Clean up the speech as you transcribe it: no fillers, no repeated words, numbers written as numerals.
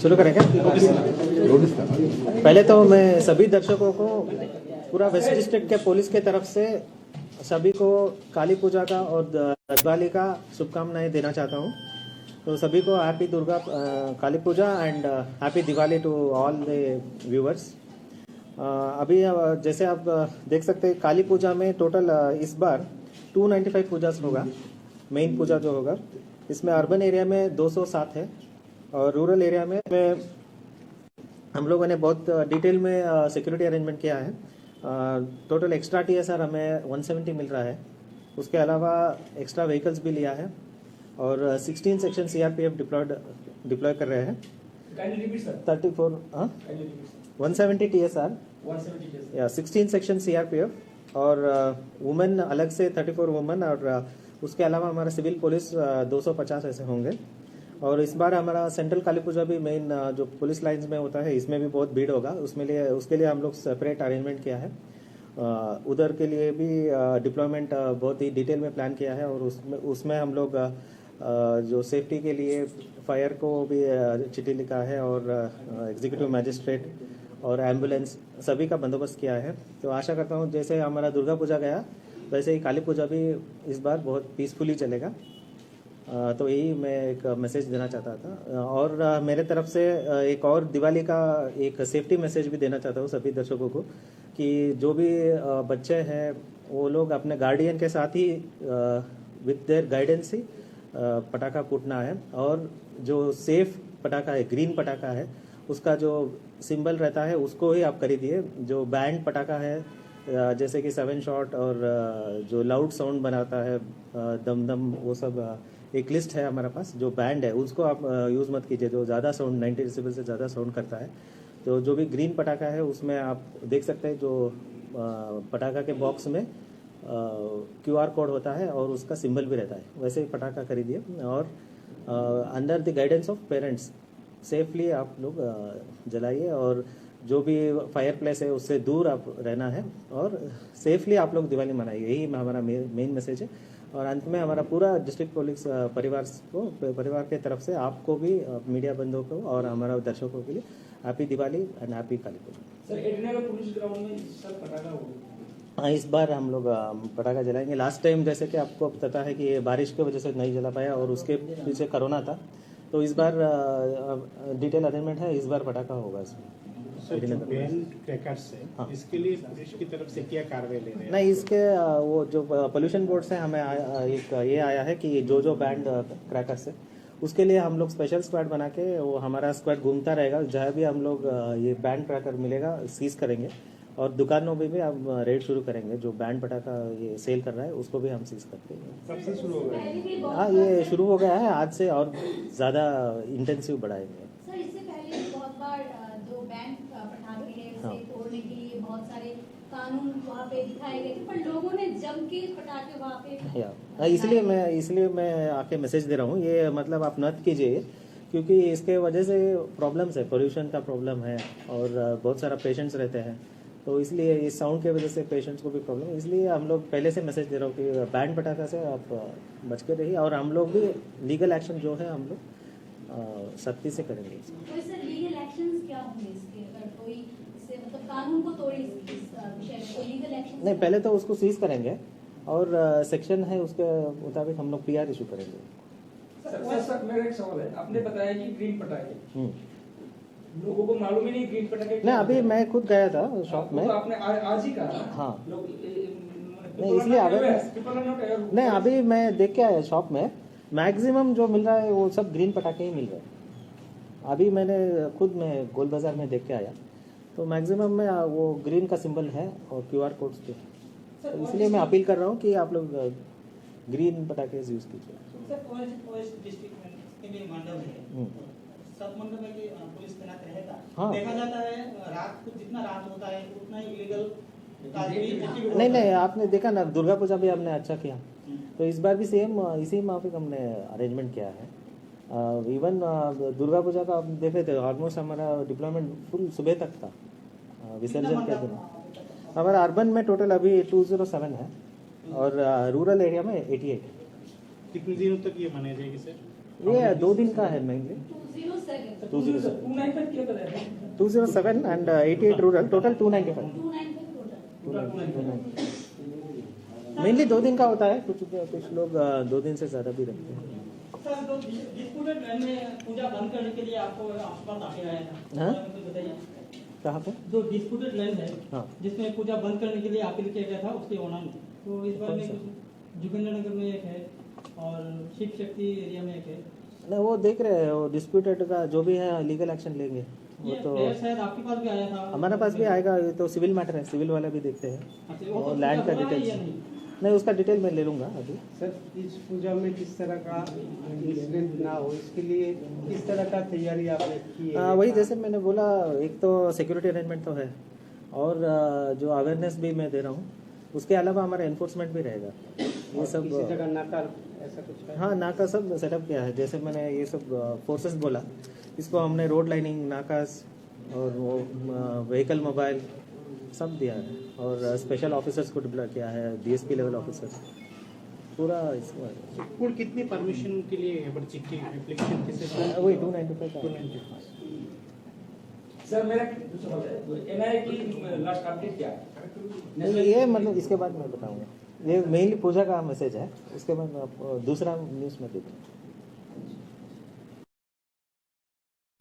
शुरू करें क्या? पहले तो मैं सभी दर्शकों को पूरा वेस्ट डिस्ट्रिक्ट के पुलिस के तरफ से सभी को काली पूजा का और दिवाली का शुभकामनाएं देना चाहता हूं। तो सभी को happy Durga Kali puja and happy Diwali to all the viewers. अभी जैसे आप देख सकते हैं काली पूजा में टोटल इस बार 295 पूजास होगा। मेन पूजा जो होगा इसमें अर्बन एरिया में 207 है और रूरल एरिया में हम लोगों ने बहुत डिटेल में सिक्योरिटी अरेंजमेंट किया है। टोटल एक्स्ट्रा TSR हमें 170 मिल रहा है। उसके अलावा एक्स्ट्रा व्हीकल्स भी लिया है और 16 सेक्शन CRPF डिप्लॉय कर रहे हैं। 34 170 TSR या 16 सेक्शन CRPF और वुमेन अलग से 34 वुमेन और उसके अलावा हमारा सिविल पुलिस 250 ऐसे होंगे। और इस बार हमारा सेंट्रल काली पूजा भी मेन जो पुलिस लाइंस में होता है इसमें भी बहुत भीड़ होगा। उसके लिए हम लोग सेपरेट अरेंजमेंट किया है। उधर के लिए भी डिप्लॉयमेंट बहुत ही डिटेल में प्लान किया है और उसमें हम लोग जो सेफ्टी के लिए फायर को भी चिट्ठी लिखा है और एग्जीक्यूटिव मैजिस्ट्रेट और एम्बुलेंस सभी का बंदोबस्त किया है। तो आशा करता हूँ जैसे हमारा दुर्गा पूजा गया वैसे ही काली पूजा भी इस बार बहुत पीसफुली चलेगा। तो यही मैं एक मैसेज देना चाहता था और मेरे तरफ से एक और दिवाली का एक सेफ्टी मैसेज भी देना चाहता हूँ सभी दर्शकों को कि जो भी बच्चे हैं वो लोग अपने गार्डियन के साथ ही विद देयर गाइडेंस ही पटाखा फूटना है। और जो सेफ पटाखा है ग्रीन पटाखा है उसका जो सिंबल रहता है उसको ही आप खरीदिए। जो बैंड पटाखा है जैसे कि 7 शॉट और जो लाउड साउंड बनाता है दम दम वो सब एक लिस्ट है हमारा पास। जो बैंड है उसको आप यूज़ मत कीजिए जो ज़्यादा साउंड 90 डेसिबल से ज़्यादा साउंड करता है। तो जो भी ग्रीन पटाखा है उसमें आप देख सकते हैं जो पटाखा के बॉक्स में QR कोड होता है और उसका सिंबल भी रहता है। वैसे ही पटाखा खरीदिए और under the guidance of parents safely आप लोग जलाइए और जो भी फायर प्लेस है उससे दूर आप रहना है और सेफली आप लोग दिवाली मनाइए। यही हमारा मेन मैसेज है। और अंत में हमारा पूरा डिस्ट्रिक्ट पुलिस परिवार के तरफ से आपको भी मीडिया बंधुओं को और हमारा दर्शकों के लिए happy Diwali and happy Kali puja. Police ground में पटाखा हाँ इस बार हम लोग पटाखा जलाएंगे। लास्ट टाइम जैसे कि आपको पता है कि बारिश की वजह से नहीं जला पाया और उसके पीछे कोरोना था। तो इस बार डिटेल अरेंजमेंट है। इस बार पटाखा होगा इसमें से हाँ। इसके लिए पुलिस की तरफ से क्या कार्रवाई ले रहे हैं? नहीं इसके वो जो पोल्यूशन बोर्ड से हमें एक ये आया है कि जो बैंड क्रैकर्स है उसके लिए हम लोग स्पेशल स्क्वाड बना के वो हमारा स्क्वाड घूमता रहेगा। जहाँ भी हम लोग ये बैंड क्रैकर मिलेगा सीज करेंगे और दुकानों में भी हम रेड शुरू करेंगे। जो बैंड पटाखा ये सेल कर रहा है उसको भी हम सीज करते हैं। कब से शुरू हो गया? हाँ ये शुरू हो गया है आज से और ज़्यादा इंटेंसिव बढ़ाएंगे। सर इससे पहले बहुत बार जो बैंड पटाखे हैं उसे तोड़ने के लिए बहुत सारे कानून वहाँ पे दिखाए गए थे पर लोगों ने जम के पटाखे वहाँ पे इसलिए मैं आके मैसेज दे रहा हूँ। ये मतलब आप नत कीजिए क्योंकि इसके वजह से प्रॉब्लम्स है। पोल्यूशन का प्रॉब्लम है और बहुत सारा पेशेंट्स रहते हैं। तो इसलिए इस साउंड की वजह से पेशेंट्स को भी प्रॉब्लम है। इसलिए हम लोग पहले से मैसेज दे रहा हूँ कि बैंड पटाखा से आप बच के रहिए और हम लोग भी लीगल एक्शन जो है हम लोग सख्ती से करेंगे। तो सर लीगल एक्शंस क्या होंगे इसके अगर कोई इससे मतलब कानून को तोड़े इस विषय में कोई लीगल एक्शन? नहीं पहले तो उसको सीज करेंगे और सेक्शन है उसके मुताबिक हम लोग PR इशू करेंगे। सर मेरा एक सवाल है। आपने बताया कि ग्रीन पटाखे लोगों को मालूम ही नहीं ग्रीन पटाखे। नहीं अभी मैं खुद गया था शॉप में। तो आपने आज ही कहा? हाँ नहीं इसलिए नहीं अभी मैं देख के आया शॉप में मैक्सिमम जो मिल रहा है वो सब ग्रीन पटाखे ही मिल रहे हैं। अभी मैंने खुद में गोल बाजार में देख के आया तो मैक्सिमम में वो ग्रीन का सिंबल है और QR कोड्स पे है। तो इसलिए मैं अपील कर रहा हूँ कि आप लोग ग्रीन पटाखे यूज कीजिए। सब मंडप में कि पुलिस तैनात रहेगा। हाँ। देखा जाता है रात को जितना रात होता है उतना ही इलीगल नहीं आपने देखा ना दुर्गा पूजा भी हमने अच्छा किया। तो इस बार भी सेम इसी माफिक हमने अरेंजमेंट किया है। इवन दुर्गा पूजा का आप देखे थे ऑलमोस्ट हमारा डिप्लॉयमेंट फुल सुबह तक था विसर्जन के दिन। हमारा अर्बन में टोटल अभी 207 है और रूरल एरिया में 88 है। कितने दिनों तक ये मनाया जाएगी सर? ये 2 दिन का है मेनली। 207 207 295 क्या बताया था? 207 and 88 rural, total 295. 295 total. Mainly 2 दिन का होता है, कुछ लोग 2 दिन से ज्यादा भी रखते हैं। सर तो डिस्प्यूटेड लैंड में पूजा बंद करने के लिए आपको आसपास आके आया था, हाँ? मुझे बताइए। कहाँ पे? जो डिस्प्यूटेड लैंड है हाँ। जिसमें पूजा बंद करने के लिए अपील किया गया था उसके ओनर ने, तो इस बारे में कौन कुछ जोगिंद्र नगर में एक है और शिव शक्ति एरिया में एक है। नहीं, वो देख रहे हैं, वो डिस्प्यूटेड का जो भी है लीगल एक्शन लेंगे। वो ये तो प्लेयर शायद आपके पास भी आया था। हमारे पास भी आएगा, ये तो सिविल मैटर है, सिविल वाला भी देखते हैं। अच्छा, वो और तो लैंड का पूजा हुआ है या डिटेल्स नहीं? नहीं, उसका डिटेल मैं ले लूंगा अभी। सर इस पूजा में किस तरह का इंसिडेंट ना हो इसके लिए किस तरह का तैयारी आपने की है? वही जैसे मैंने बोला, एक तो सिक्योरिटी अरेंजमेंट तो है और जो अवेयरनेस भी मैं दे रहा हूँ, उसके अलावा हमारा एनफोर्समेंट भी रहेगा। ये सब किसी जगह नाका ऐसा कुछ है? हाँ, नाका सब सेटअप किया है। जैसे मैंने ये सब फोर्सेस बोला, इसको हमने रोड लाइनिंग, नाकास और वो व्हीकल मोबाइल सब दिया है और स्पेशल ऑफिसर्स को डिप्लॉय किया है, डीएसपी लेवल ऑफिसर्स पूरा इसको है। कुल कितनी परमिशन के लिए एमर्जेंसी की एप्लीकेशन किसे वही 295 का। 295 सर मेरा दूसरा सवाल है, एनआईए की लास्ट अपडेट क्या है? ये मतलब इसके बाद मैं बताऊंगा। ये मेनली पूजा का मैसेज है, उसके बाद मैं आपको दूसरा न्यूज़ में देता हूँ।